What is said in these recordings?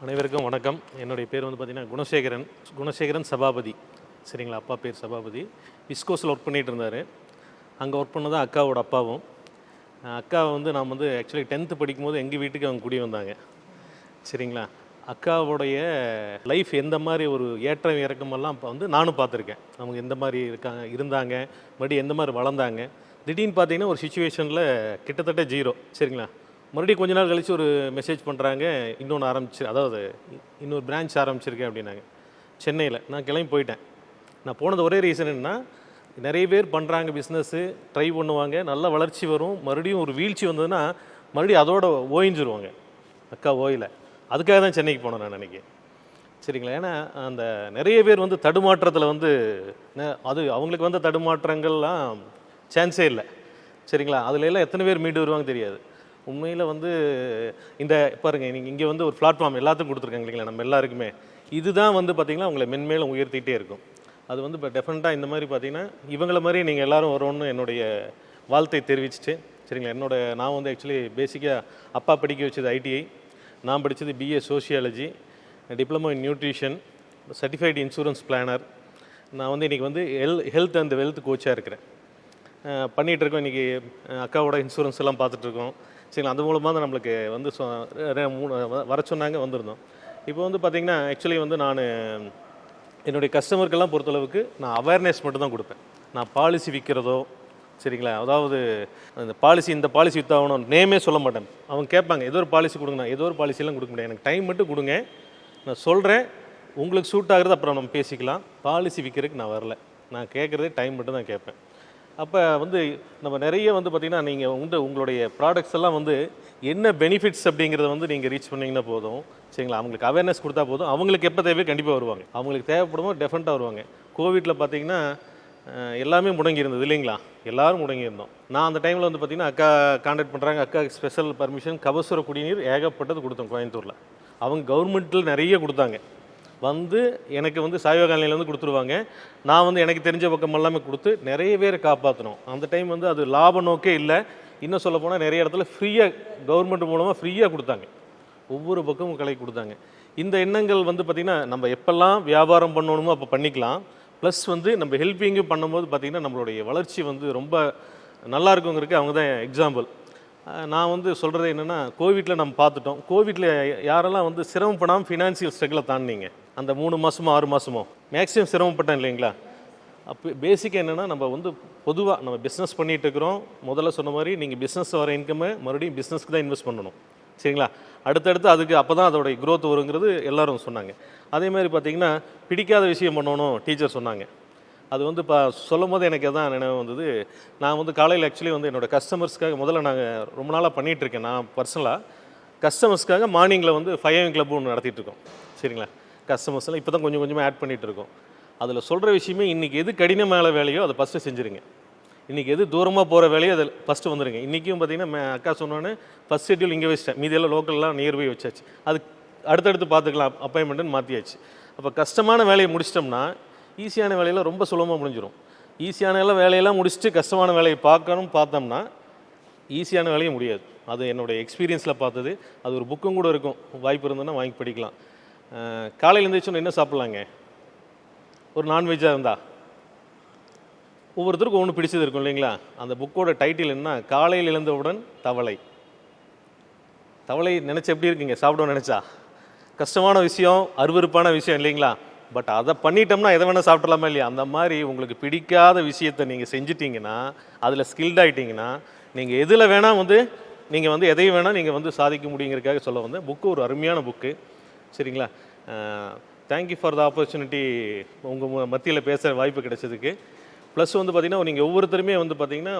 அனைவருக்கும் வணக்கம். என்னுடைய பேர் வந்து பார்த்திங்கன்னா குணசேகரன் சபாபதி. சரிங்களா, அப்பா பேர் சபாபதி. விஸ்கோஸில் ஒர்க் பண்ணிகிட்டு இருந்தார். அங்கே ஒர்க் பண்ணதான் அக்காவோட அப்பாவும். அக்கா வந்து நான் வந்து ஆக்சுவலி 10th படிக்கும்போது எங்கள் வீட்டுக்கு அவங்க குடி வந்தாங்க. சரிங்களா, அக்காவுடைய லைஃப் எந்த மாதிரி ஒரு ஏற்றம் இறக்கமெல்லாம் இப்போ வந்து நானும் பார்த்துருக்கேன். அவங்க எந்த மாதிரி இருந்தாங்க, மறுபடியும் எந்த மாதிரி வளர்ந்தாங்க. திடீர்னு பார்த்தீங்கன்னா ஒரு சுச்சுவேஷனில் கிட்டத்தட்ட 0. சரிங்களா, மறுபடியும் கொஞ்ச நாள் கழித்து ஒரு மெசேஜ் பண்ணுறாங்க, அதாவது இன்னொரு பிரான்ச் ஆரம்பிச்சிருக்கேன் அப்படின்னாங்க சென்னையில். நான் கிளம்பி போயிட்டேன். நான் போனது ஒரே ரீசன் என்னென்னா, நிறைய பேர் பண்ணுறாங்க, பிஸ்னஸ்ஸு ட்ரை பண்ணுவாங்க, நல்ல வளர்ச்சி வரும், மறுபடியும் ஒரு வீழ்ச்சி வந்ததுன்னா மறுபடியும் அதோட ஓய்ஞ்சிருவாங்க. அக்கா ஓயில, அதுக்காக தான் சென்னைக்கு போனேன் நான் அன்றைக்கி. சரிங்களா, ஏன்னா அந்த நிறைய பேர் வந்து தடுமாற்றத்தில் வந்து அது அவங்களுக்கு வந்த தடுமாற்றங்கள்லாம் சான்ஸே இல்லை. சரிங்களா, அதுல எல்லாம் எத்தனை பேர் மீண்டு வருவாங்க தெரியாது. உண்மையில் வந்து இந்த பாருங்கள், நீங்கள் இங்கே வந்து ஒரு பிளாட்ஃபார்ம் எல்லாத்துக்கும் கொடுத்துருக்காங்க இல்லைங்களா, நம்ம எல்லாருக்குமே. இதுதான் வந்து பார்த்திங்கன்னா உங்களை மென்மேலும் உயர்த்திகிட்டே இருக்கும். அது வந்து இப்போ டெஃபினட்டாக இந்த மாதிரி பார்த்திங்கன்னா இவங்கள மாதிரி நீங்கள் எல்லோரும் வரும்னு என்னுடைய வாழ்த்தை தெரிவிச்சுட்டு. சரிங்களா, நான் வந்து ஆக்சுவலி பேசிக்காக அப்பா படிக்க வச்சது ITI, நான் படித்தது BA sociology, diploma in nutrition, certified insurance planar. நான் வந்து இன்றைக்கி வந்து ஹெல்த் அண்ட் வெல்த் கோச்சாக இருக்கிறேன். பண்ணிகிட்ருக்கோம். இன்றைக்கி அக்காவோட இன்சூரன்ஸ் எல்லாம் பார்த்துட்ருக்கோம். சரிங்களா, அது மூலமாக தான் நம்மளுக்கு வந்து வர சொன்னாங்க, வந்திருந்தோம். இப்போ வந்து பார்த்திங்கன்னா ஆக்சுவலி வந்து நான் என்னுடைய கஸ்டமருக்கெல்லாம் பொறுத்தளவுக்கு நான் அவேர்னஸ் மட்டும் தான் கொடுப்பேன். நான் பாலிசி விற்கிறதோ, சரிங்களா, அதாவது இந்த பாலிசி விற்றாகணும் நேமே சொல்ல மாட்டேன். அவங்க கேட்பாங்க ஏதோ ஒரு பாலிசி கொடுங்கண்ணா, ஏதோ ஒரு பாலிசிலாம் கொடுக்க முடியாது, எனக்கு டைம் மட்டும் கொடுங்க, நான் சொல்கிறேன், உங்களுக்கு சூட் ஆகுறது அப்புறம் நம்ம பேசிக்கலாம். பாலிசி விற்கிறதுக்கு நான் வரல, நான் கேட்குறதே டைம் மட்டும் தான் கேட்பேன். அப்போ வந்து நம்ம நிறைய வந்து பார்த்திங்கன்னா நீங்கள் உங்களுடைய ப்ராடக்ட்ஸ் எல்லாம் வந்து என்ன பெனிஃபிட்ஸ் அப்படிங்கிறத வந்து நீங்கள் ரீச் பண்ணிங்கன்னா போதும். சரிங்களா, அவங்களுக்கு அவேர்னஸ் கொடுத்தா போதும். அவங்களுக்கு எப்போ தேவையோ கண்டிப்பாக வருவாங்க, அவங்களுக்கு தேவைப்படுமோ டெஃபினட்டாக வருவாங்க. கோவிட்டில் பார்த்திங்கன்னா எல்லாமே முடங்கி இருந்தது இல்லைங்களா, எல்லோரும் முடங்கியிருந்தோம். நான் அந்த டைமில் வந்து பார்த்திங்கன்னா அக்கா கான்டாக்ட் பண்ணுறாங்க, அக்காவுக்கு ஸ்பெஷல் பர்மிஷன் கபசுர குடிநீர் ஏகப்பட்டது கொடுத்தோம் கோயம்புத்தூரில். அவங்க கவர்மெண்ட்டில் நிறைய கொடுத்தாங்க. வந்து எனக்கு வந்து சாய்வகாலையில் வந்து கொடுத்துருவாங்க. நான் வந்து எனக்கு தெரிஞ்ச பக்கம் எல்லாமே கொடுத்து நிறைய பேரை காப்பாற்றணும். அந்த டைம் வந்து அது லாப நோக்கே இல்லை. இன்னும் சொல்ல போனால் நிறைய இடத்துல ஃப்ரீயாக கவர்மெண்ட் மூலமாக ஃப்ரீயாக கொடுத்தாங்க, ஒவ்வொரு பக்கமும் கலை கொடுத்தாங்க. இந்த எண்ணங்கள் வந்து பார்த்திங்கன்னா நம்ம எப்பெல்லாம் வியாபாரம் பண்ணணுமோ அப்போ பண்ணிக்கலாம். ப்ளஸ் வந்து நம்ம ஹெல்ப்பிங்கும் பண்ணும்போது பார்த்திங்கன்னா நம்மளுடைய வளர்ச்சி வந்து ரொம்ப நல்லா இருக்குங்கிறதுக்கு அவங்க தான் எக்ஸாம்பிள். நான் வந்து சொல்கிறது என்னென்னா, கோவிட்டில் நம்ம பார்த்துட்டோம். கோவிட்டில் யாரெல்லாம் வந்து சிரமப்படாமல் ஃபினான்சியல் ஸ்ட்ரகிளை தாண்டினீங்க, அந்த 3 மாதமோ 6 மாதமோ மேக்ஸிமம் சிரமப்பட்டேன் இல்லைங்களா. அப்போ பேசிக்காக என்னென்னா, நம்ம வந்து பொதுவாக நம்ம பிஸ்னஸ் பண்ணிகிட்டு இருக்கிறோம். முதல்ல சொன்ன மாதிரி நீங்கள் பிஸ்னஸ் வர இன்கம்மை மறுபடியும் பிஸ்னஸ்க்கு தான் இன்வெஸ்ட் பண்ணணும். சரிங்களா, அடுத்தடுத்து அதுக்கு அப்போ தான் அதோடைய க்ரோத் வருங்கிறது எல்லோரும் சொன்னாங்க. அதே மாதிரி பார்த்திங்கன்னா பிடிக்காத விஷயம் பண்ணணும் டீச்சர் சொன்னாங்க. அது வந்து இப்போ சொல்லும் போது எனக்கு எதான் நினைவு வந்தது. நான் வந்து காலையில் ஆக்சுவலி வந்து என்னோடய கஸ்டமர்ஸ்க்காக முதல்ல நாங்கள் ரொம்ப நாளாக பண்ணிகிட்ருக்கேன். நான் பர்சனலாக கஸ்டமர்ஸ்க்காக மார்னிங்கில் வந்து 5 AM கிளப் ஒன்று நடத்திட்டுருக்கோம். சரிங்களா, கஸ்டமர்ஸ்லாம் இப்போ தான் கொஞ்சம் கொஞ்சமாக ஆட் பண்ணிகிட்ருக்கோம். அதில் சொல்கிற விஷயமே, இன்றைக்கி எது கடினமான வேலையோ அதை ஃபஸ்ட்டு செஞ்சுருங்க. இன்றைக்கி எது தூரமாக போகிற வேலையோ அதில் ஃபஸ்ட்டு வந்துடுங்க. இன்றைக்கும் பார்த்திங்கன்னா அக்கா சொன்னோன்னே ஃபஸ்ட் ஷெட்யூல் இங்கே வச்சிட்டேன், மீதியெல்லாம் லோக்கல்லாம் நியர்பை வச்சாச்சு. அது அடுத்தடுத்து பார்த்துக்கலாம், அப்பாயின்மெண்ட்டுன்னு மாற்றியாச்சு. அப்போ கஷ்டமான வேலையை முடிச்சிட்டோம்னா ஈஸியான வேலையெல்லாம் ரொம்ப சுலபமாக முடிஞ்சிடும். ஈஸியான வேலையெல்லாம் முடிச்சுட்டு கஷ்டமான வேலையை பார்த்தோம்னா ஈஸியான வேலையும் முடியாது. அது என்னுடைய எக்ஸ்பீரியன்ஸில் பார்த்தது. அது ஒரு புக்கும் கூட இருக்கும், வாய்ப்பு இருந்ததுன்னா வாங்கி படிக்கலாம். காலையில் எழுந்திரிச்சோன்னு என்ன சாப்பிட்லாங்க, ஒரு நான்வெஜ்ஜாக இருந்தால் ஒவ்வொருத்தருக்கும் ஒன்று பிடிச்சது இருக்கும் இல்லைங்களா. அந்த புக்கோட டைட்டில் என்ன, காலையில் எழுந்தவுடன் தவளை. தவளை நினச்சா எப்படி இருக்குங்க, சாப்பிடணும்னு நினச்சா கஷ்டமான விஷயம், அருவருப்பான விஷயம் இல்லைங்களா. பட் அதை பண்ணிட்டோம்னா எதை வேணால் சாப்பிட்லாமா இல்லையா. அந்த மாதிரி உங்களுக்கு பிடிக்காத விஷயத்தை நீங்கள் செஞ்சிட்டிங்கன்னா, அதில் ஸ்கில்ட் ஆகிட்டிங்கன்னா, நீங்கள் எதில் வேணால் வந்து நீங்கள் வந்து எதையும் வேணால் நீங்கள் வந்து சாதிக்க முடியுங்கிறதுக்காக சொல்ல வந்தேன். புக்கு ஒரு அருமையான புக்கு. சரிங்களா, தேங்க்யூ ஃபார் த ஆப்பர்ச்சுனிட்டி, உங்கள் மத்தியில் பேசுகிற வாய்ப்பு கிடைச்சதுக்கு. ப்ளஸ் வந்து பார்த்திங்கன்னா நீங்கள் ஒவ்வொருத்தருமே வந்து பார்த்திங்கன்னா,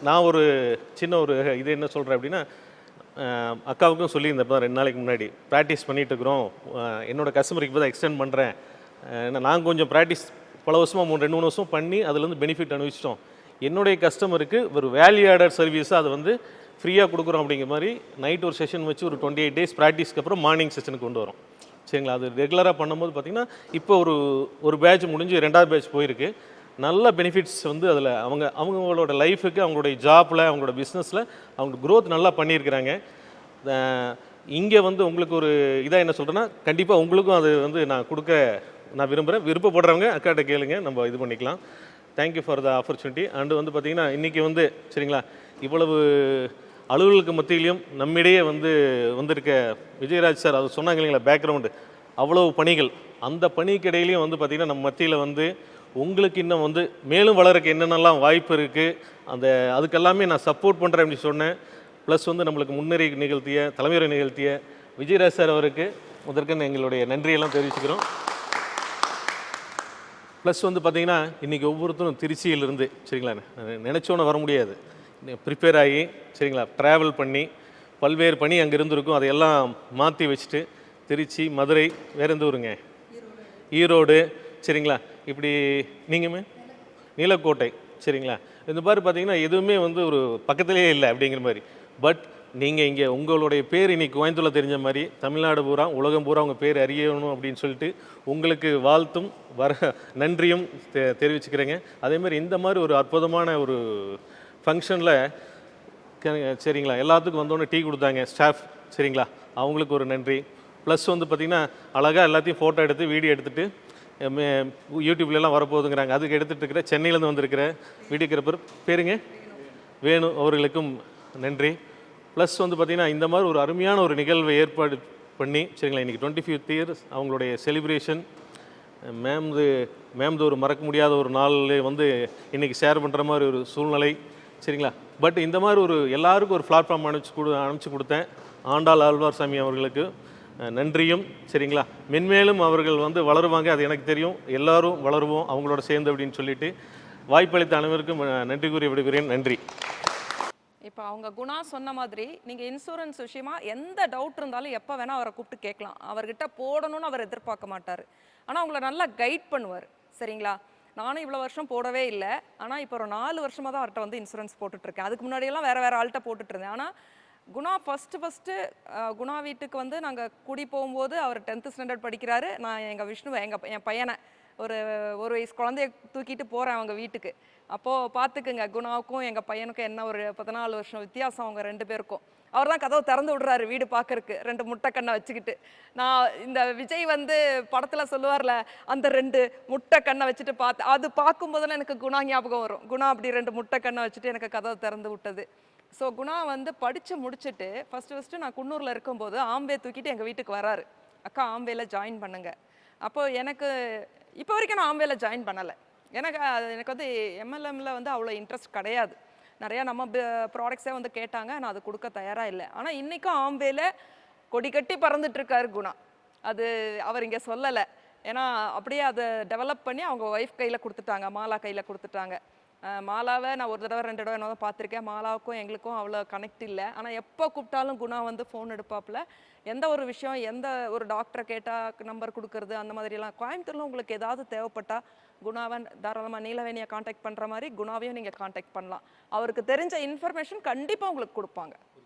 நான் ஒரு சின்ன ஒரு இது என்ன சொல்கிறேன் அப்படின்னா, அக்காவுக்கும் சொல்லியிருந்தேன் இப்போ தான் 2 நாளைக்கு முன்னாடி, ப்ராக்டிஸ் பண்ணிகிட்ருக்குறோம், என்னோடய கஸ்டமருக்கு இப்போ தான் எக்ஸ்டெண்ட் பண்ணுறேன். ஏன்னா நாங்கள் கொஞ்சம் ப்ராக்டிஸ் பல வருஷமாக 2-3 வருஷம் பண்ணி அதுலேருந்து பெனிஃபிட் அனுபவிச்சிட்டோம். என்னுடைய கஸ்டமருக்கு ஒரு வேல்யூ ஆடட் சர்வீஸாக அதை வந்து ஃப்ரீயாக கொடுக்குறோம். அப்படிங்கிற மாதிரி நைட் ஒரு செஷன் வச்சு ஒரு 28 days ப்ராக்டிஸ்க்கு அப்புறம் மார்னிங் செஷனுக்கு கொண்டு வரோம். சரிங்களா, அது ரெகுலராக பண்ணும்போது பார்த்திங்கன்னா இப்போ ஒரு பேட்ச் முடிஞ்சு 2வது பேட்ச் போயிருக்கு. நல்ல பெனிஃபிட்ஸ் வந்து அதில் அவங்களோட லைஃபுக்கு, அவங்களுடைய ஜாப்பில், அவங்களோட பிஸ்னஸில் அவங்க க்ரோத் நல்லா பண்ணியிருக்கிறாங்க. இங்கே வந்து உங்களுக்கு ஒரு இதாக என்ன சொல்கிறேன்னா, கண்டிப்பாக உங்களுக்கும் அது வந்து நான் கொடுக்க நான் விரும்புகிறேன். விருப்பப்படுறவங்க அக்காட்ட கேளுங்க, நம்ம இது பண்ணிக்கலாம். Thank you for the opportunity. And வந்து பார்த்திங்கன்னா, இன்றைக்கி வந்து சரிங்களா, இவ்வளவு அலுவலுக்கு மத்தியிலையும் நம்மிடையே வந்து வந்திருக்க விஜயராஜ் சார், அது சொன்னாங்க இல்லைங்களா, பேக்ரவுண்டு அவ்வளவு பணிகள், அந்த பணிக்கிடையிலையும் வந்து பார்த்திங்கன்னா நம்ம மத்தியில் வந்து உங்களுக்கு இன்னும் வந்து மேலும் வளர்க்க என்னென்னலாம் வாய்ப்பு இருக்குது, அதுக்கெல்லாமே நான் சப்போர்ட் பண்ணுறேன் அப்படின்னு சொன்னேன். ப்ளஸ் வந்து நம்மளுக்கு முன்னேறி நிகழ்த்திய தலைமையுரை நிகழ்த்திய விஜயராஜ் சார் அவருக்கு முதற்கன்னு எங்களுடைய நன்றியெல்லாம் தெரிவிச்சுக்கிறோம். ப்ளஸ் வந்து பார்த்திங்கன்னா இன்றைக்கி ஒவ்வொருத்தரும் திருச்சியிலிருந்து சரிங்களா, நினச்சோன்னு வர முடியாது, ப்ரிப்பேர் ஆகி சரிங்களா, ட்ராவல் பண்ணி பல்வேறு பணி அங்கே இருந்திருக்கும், அதையெல்லாம் மாற்றி வச்சுட்டு திருச்சி, மதுரை, வேறு எந்த ஊருங்க, ஈரோடு சரிங்களா, இப்படி நீங்கமே நீலக்கோட்டை சரிங்களா, இந்த மாதிரி பார்த்தீங்கன்னா எதுவுமே வந்து ஒரு பக்கத்துலேயே இல்லை அப்படிங்கிற மாதிரி. பட் நீங்கள் இங்கே உங்களுடைய பேர் இன்றைக்கி கோயம்புத்தூரில் தெரிஞ்ச மாதிரி தமிழ்நாடு பூரா உலகம் பூரா உங்கள் பேர் அறியணும் அப்படின்னு சொல்லிட்டு உங்களுக்கு வாழ்த்தும் நன்றியும் தெரிவிச்சுக்கிறேங்க. அதேமாதிரி இந்த மாதிரி ஒரு அற்புதமான ஒரு ஃபங்க்ஷனில் சரிங்களா, எல்லாத்துக்கும் வந்தோடனே டீ கொடுத்தாங்க ஸ்டாஃப் சரிங்களா, அவங்களுக்கு ஒரு நன்றி. ப்ளஸ் வந்து பார்த்திங்கன்னா அழகாக எல்லாத்தையும் ஃபோட்டோ எடுத்து வீடியோ எடுத்துகிட்டு யூடியூப்லலாம் வரப்போகுதுங்கிறாங்க, அதுக்கு எடுத்துகிட்டு இருக்கிற சென்னையிலேருந்து வந்திருக்கிற வீடியோகிராஃபர் பேருங்க வேணு அவர்களுக்கும் நன்றி. ப்ளஸ் வந்து பார்த்திங்கன்னா இந்த மாதிரி ஒரு அருமையான ஒரு நிகழ்வை ஏற்பாடு பண்ணி சரிங்களா, இன்றைக்கி 25th இயர்ஸ் அவங்களுடைய செலிப்ரேஷன் மேம்து ஒரு மறக்க முடியாத ஒரு நாளில் வந்து இன்றைக்கி ஷேர் பண்ணுற மாதிரி ஒரு சூழ்நிலை சரிங்களா. பட் இந்த மாதிரி ஒரு எல்லாருக்கும் ஒரு பிளாட்ஃபார்ம் அனுப்பிச்சு கொடுத்தேன் ஆண்டாள் ஆழ்வார் சாமி அவர்களுக்கு நன்றியும் சரிங்களா. மென்மேலும் அவர்கள் வந்து வளருவாங்க, அது எனக்கு தெரியும், எல்லாரும் வளருவோம் அவங்களோட சேர்ந்து அப்படின்னு சொல்லிட்டு வாய்ப்பளித்த அனைவருக்கும் நன்றி கூறி விடுகிறேன். நன்றி. இப்போ அவங்க குணா சொன்ன மாதிரி நீங்கள் இன்சூரன்ஸ் விஷயமா எந்த டவுட் இருந்தாலும் எப்போ வேணால் அவரை கூப்பிட்டு கேட்கலாம். அவர்கிட்ட போடணும்னு அவர் எதிர்பார்க்க மாட்டார், ஆனால் அவங்கள நல்லா கைட் பண்ணுவார் சரிங்களா. நானும் இவ்வளோ வருஷம் போடவே இல்லை, ஆனால் இப்போ ஒரு 4 வருஷமாக தான் அவர்கிட்ட வந்து இன்சூரன்ஸ் போட்டுட்ருக்கேன். அதுக்கு முன்னாடியெல்லாம் வேறு ஆள்கிட்ட போட்டுட்ருந்தேன். ஆனால் குணா ஃபஸ்ட்டு குணா வீட்டுக்கு வந்து நாங்கள் குடி போகும்போது அவர் 10th ஸ்டாண்டர்ட் படிக்கிறாரு. நான் எங்கள் விஷ்ணுவை என் பையனை ஒரு வயசு குழந்தைய தூக்கிட்டு போகிறேன் அவங்க வீட்டுக்கு. அப்போது பார்த்துக்குங்க, குணாவுக்கும் எங்கள் பையனுக்கும் என்ன ஒரு 14 வருஷம் வித்தியாசம் அவங்க 2 பேருக்கும். அவர் தான் கதவை திறந்து விடுறாரு வீடு பார்க்கறக்கு 2 முட்டைக்கண்ணை வச்சுக்கிட்டு. நான் இந்த விஜய் வந்து படத்தில் சொல்லுவார்ல, அந்த 2 முட்டைக்கண்ணை வச்சுட்டு அது பார்க்கும்போதெல்லாம் எனக்கு குணா ஞாபகம் வரும். குணா அப்படி 2 முட்டைக்கண்ணை வச்சுட்டு எனக்கு கதவை திறந்து விட்டது. ஸோ குணா வந்து படித்து முடிச்சுட்டு ஃபஸ்ட்டு நான் குன்னூரில் இருக்கும்போது ஆம்பே தூக்கிட்டு எங்கள் வீட்டுக்கு வராரு. அக்கா ஆம்பேல ஜாயின் பண்ணுங்க. அப்போது எனக்கு இப்போ வரைக்கும் நான் ஆம்பேல ஜாயின் பண்ணலை. எனக்கு வந்து எம்எல்எம்மில் வந்து அவ்வளோ இன்ட்ரெஸ்ட் கிடையாது. நிறையா நம்ம ப்ராடக்ட்ஸே வந்து கேட்டாங்க, நான் அது கொடுக்க தயாராக இல்லை. ஆனால் இன்றைக்கும் ஆம்பேல கொடி கட்டி பறந்துட்டுருக்காரு குணா. அது அவர் இங்கே சொல்லலை, ஏன்னா அப்படியே அதை டெவலப் பண்ணி அவங்க ஒய்ஃப் கையில் கொடுத்துட்டாங்க, மாலா கையில் கொடுத்துட்டாங்க. மாலாவை நான் ஒரு தடவை 2 தடவை என்ன தான் பார்த்துருக்கேன். மாலாவுக்கும் எங்களுக்கும் அவ்வளோ கனெக்ட் இல்லை. ஆனால் எப்போ கூப்பிட்டாலும் குணா வந்து ஃபோன் எடுப்பாப்புல. எந்த ஒரு விஷயம், எந்த ஒரு டாக்டரை கேட்டால் நம்பர் கொடுக்கறது, அந்த மாதிரிலாம். கோயம்புத்தூரில் உங்களுக்கு ஏதாவது தேவைப்பட்டால் குணாவை தாராளமாக நீலவேணியை காண்டாக்ட் பண்ணுற மாதிரி குணாவையும் நீங்கள் காண்டாக்ட் பண்ணலாம். அவருக்கு தெரிஞ்ச இன்ஃபர்மேஷன் கண்டிப்பாக உங்களுக்கு கொடுப்பாங்க.